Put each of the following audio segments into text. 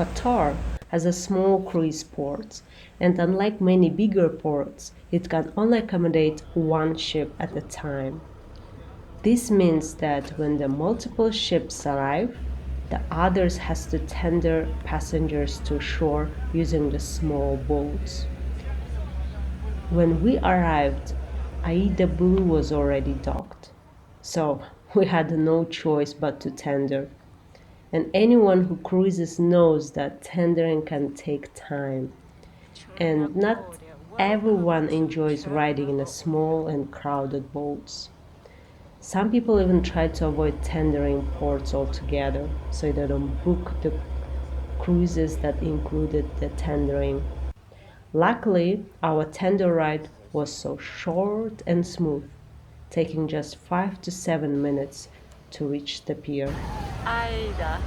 Kotor has a small cruise port, and unlike many bigger ports, it can only accommodate one ship at a time. This means that when the multiple ships arrive, the others has to tender passengers to shore using the small boats. When we arrived, Aida Blue was already docked, so we had no choice but to tender. And anyone who cruises knows that tendering can take time, and not everyone enjoys riding in a small and crowded boats. Some people even try to avoid tendering ports altogether, so they don't book the cruises that included the tendering. Luckily, our tender ride was so short and smooth, taking just 5 to 7 minutes to reach the pier. Aida.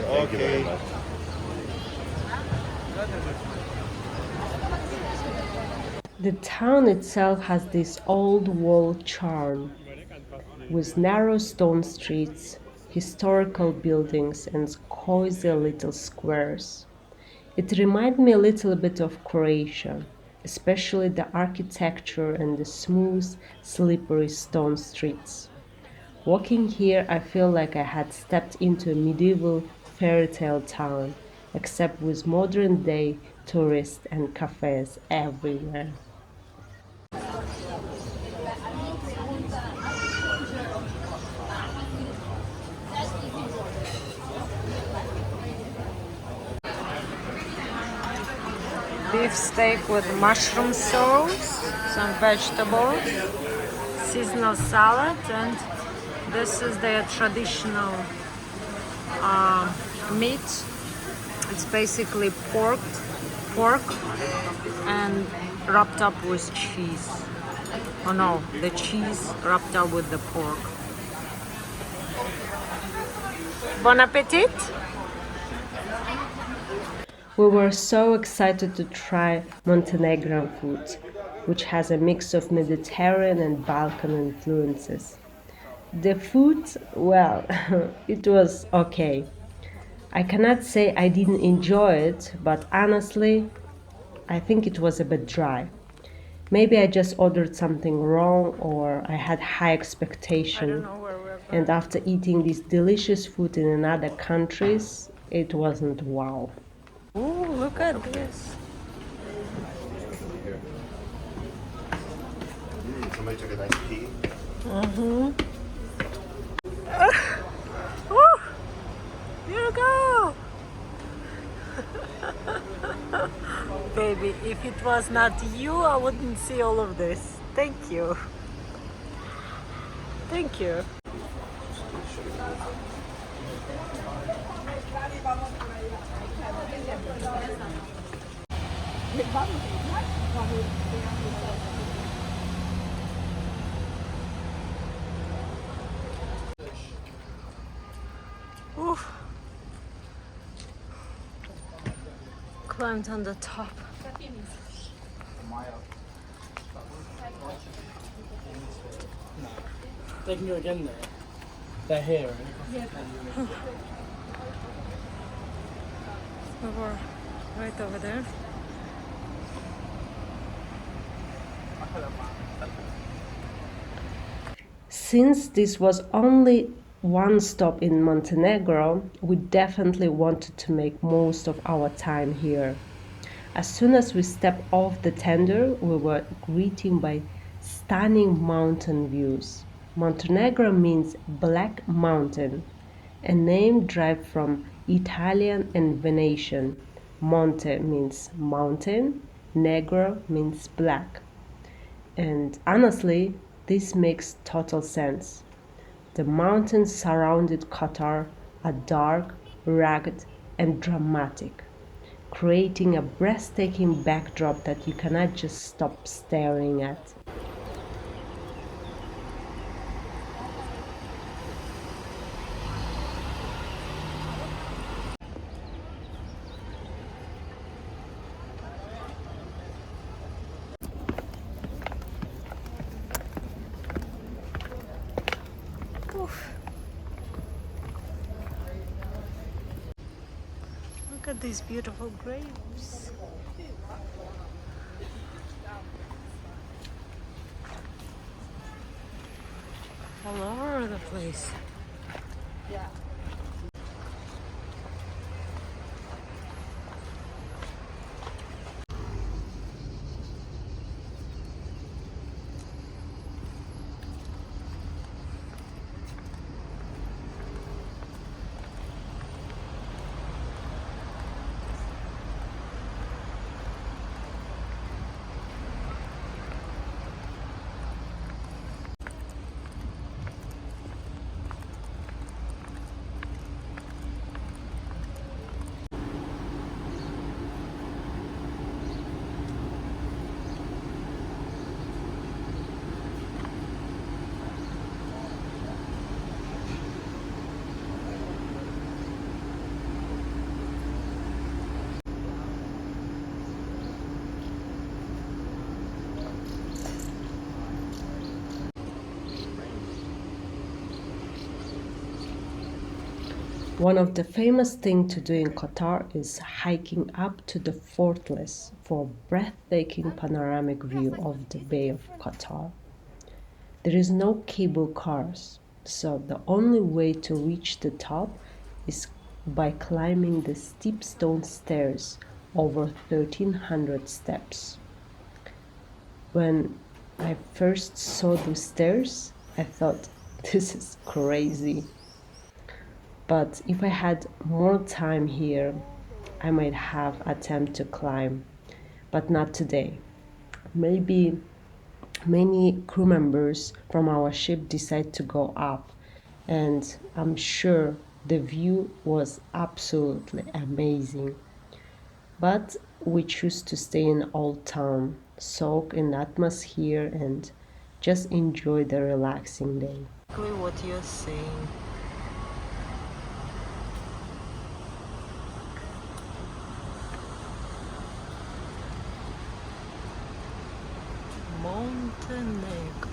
Okay. The town itself has this old world charm, with narrow stone streets, historical buildings, and cozy little squares. It reminds me a little bit of Croatia, especially the architecture and the smooth, slippery stone streets. Walking here, I feel like I had stepped into a medieval fairy tale town, except with modern day tourists and cafes everywhere. Beef steak with mushroom sauce, some vegetables, seasonal salad, and this is their traditional meat. It's basically pork and wrapped up with cheese. Oh no, the cheese wrapped up with the pork. Bon appetit! We were so excited to try Montenegrin food, which has a mix of Mediterranean and Balkan influences. The food, well, it was okay. I cannot say I didn't enjoy it, but honestly, I think it was a bit dry. Maybe I just ordered something wrong or I had high I don't expectation. know where we're And going. after eating this delicious food in other countries, it wasn't wow. Ooh, look at this. Somebody took a nice pee. Ooh, here you go! Baby, if it was not you, I wouldn't see all of this. Thank you. Thank you. Ooh. Climbed on the top. They can go again there. They're here. We were right over there. Since this was only one stop in Montenegro, we definitely wanted to make most of our time here. As soon as we stepped off the tender, we were greeted by stunning mountain views. Montenegro means Black Mountain, a name derived from Italian and Venetian. Monte means mountain, negro means black. And honestly, This makes total sense. The mountains surrounded Kotor are dark, rugged, and dramatic, creating a breathtaking backdrop that you cannot just stop staring at. Look at these beautiful grapes. All over the place. One of the famous things to do in Qatar is hiking up to the fortress for a breathtaking panoramic view of the Bay of Qatar. There is no cable cars, so the only way to reach the top is by climbing the steep stone stairs over 1300 steps. When I first saw the stairs, I thought, this is crazy. But if I had more time here, I might have attempt to climb, but not today. Maybe many crew members from our ship decide to go up, and I'm sure the view was absolutely amazing. But we choose to stay in Old Town, soak in the atmosphere, and just enjoy the relaxing day. Exactly what you're saying. Montenegro.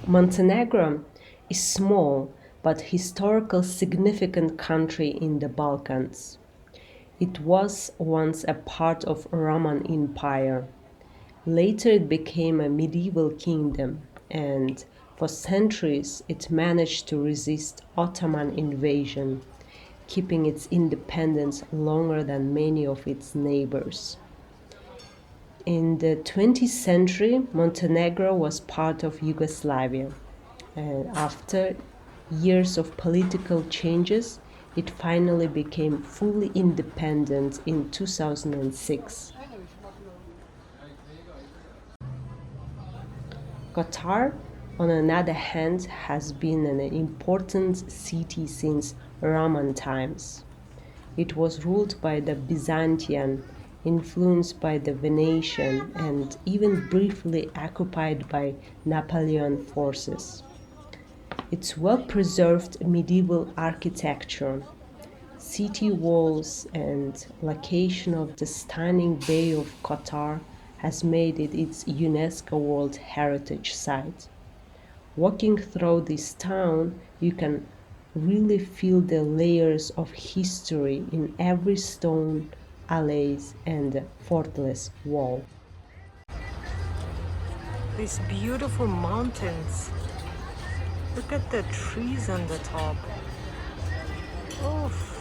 Montenegro is small but historical significant country in the Balkans. It was once a part of Roman Empire. Later it became a medieval kingdom, and for centuries it managed to resist Ottoman invasion, keeping its independence longer than many of its neighbors. In the 20th century, Montenegro was part of Yugoslavia, and after years of political changes, it finally became fully independent in 2006. Kotor, on another hand, has been an important city since Roman times. It was ruled by the Byzantine, influenced by the Venetian, and even briefly occupied by Napoleon forces. Its well-preserved medieval architecture, city walls, and location of the stunning Bay of Kotor has made it its UNESCO World Heritage Site. Walking through this town, you can really feel the layers of history in every stone, alleys, and fortress wall. These beautiful mountains. Look at the trees on the top. Oof.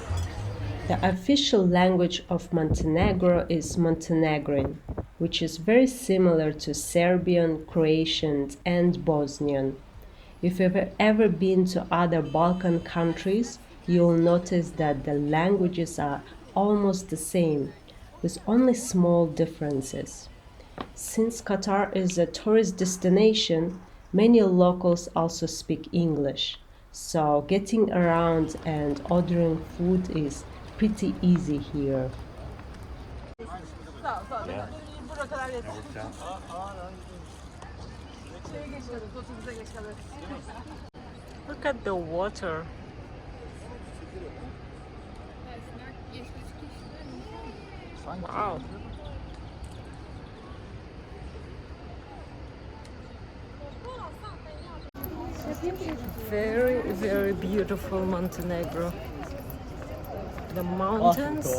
The official language of Montenegro is Montenegrin, which is very similar to Serbian, Croatian, and Bosnian. If you've ever been to other Balkan countries, you'll notice that the languages are almost the same, with only small differences. Since Qatar is a tourist destination, many locals also speak English, so getting around and ordering food is pretty easy here. Look at the water. Wow. Very, very beautiful Montenegro. The mountains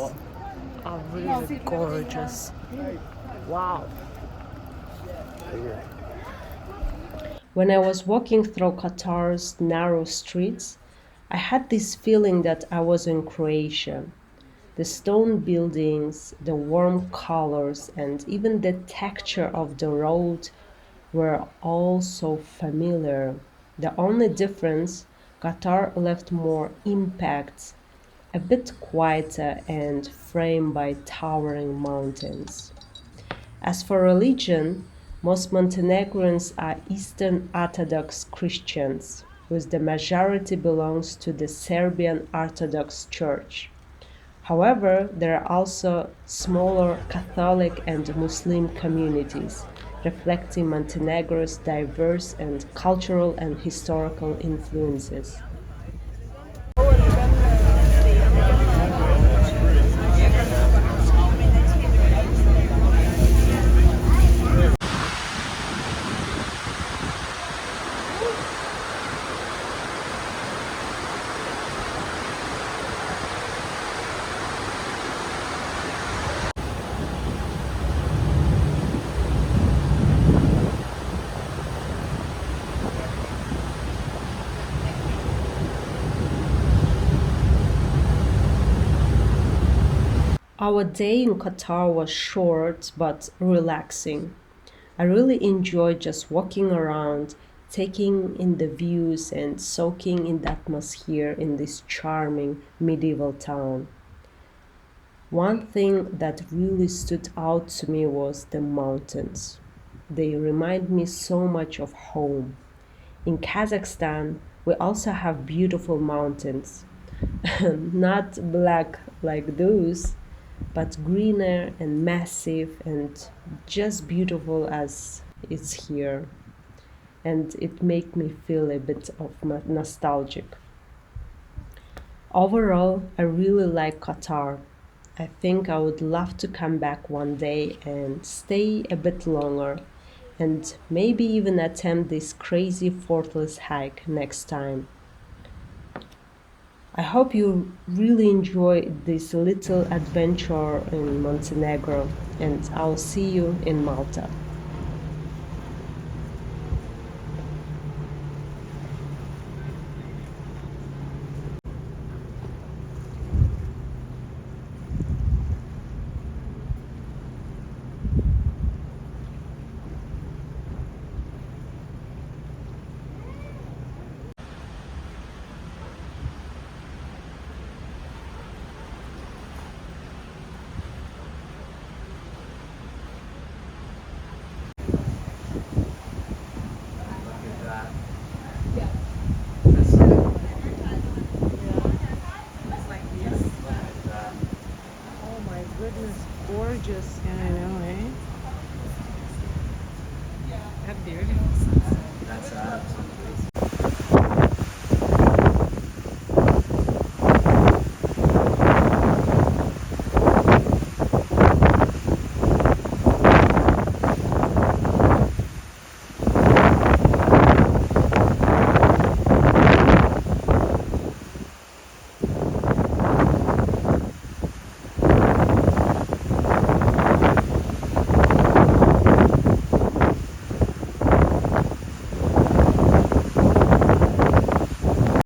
are really gorgeous. Wow. When I was walking through Qatar's narrow streets, I had this feeling that I was in Croatia. The stone buildings, the warm colors, and even the texture of the road were all so familiar. The only difference, Qatar left more impact, a bit quieter and framed by towering mountains. As for religion, most Montenegrins are Eastern Orthodox Christians, with the majority belongs to the Serbian Orthodox Church. However, there are also smaller Catholic and Muslim communities, reflecting Montenegro's diverse and cultural and historical influences. Our day in Qatar was short but relaxing. I really enjoyed just walking around, taking in the views and soaking in the atmosphere in this charming medieval town. One thing that really stood out to me was the mountains. They remind me so much of home. In Kazakhstan, we also have beautiful mountains. Not black like those, but greener and massive and just beautiful as it's here. And it made me feel a bit of nostalgic. Overall, I really like Qatar. I think I would love to come back one day and stay a bit longer and maybe even attempt this crazy fortress hike next time. I hope you really enjoy this little adventure in Montenegro, and I'll see you in Malta.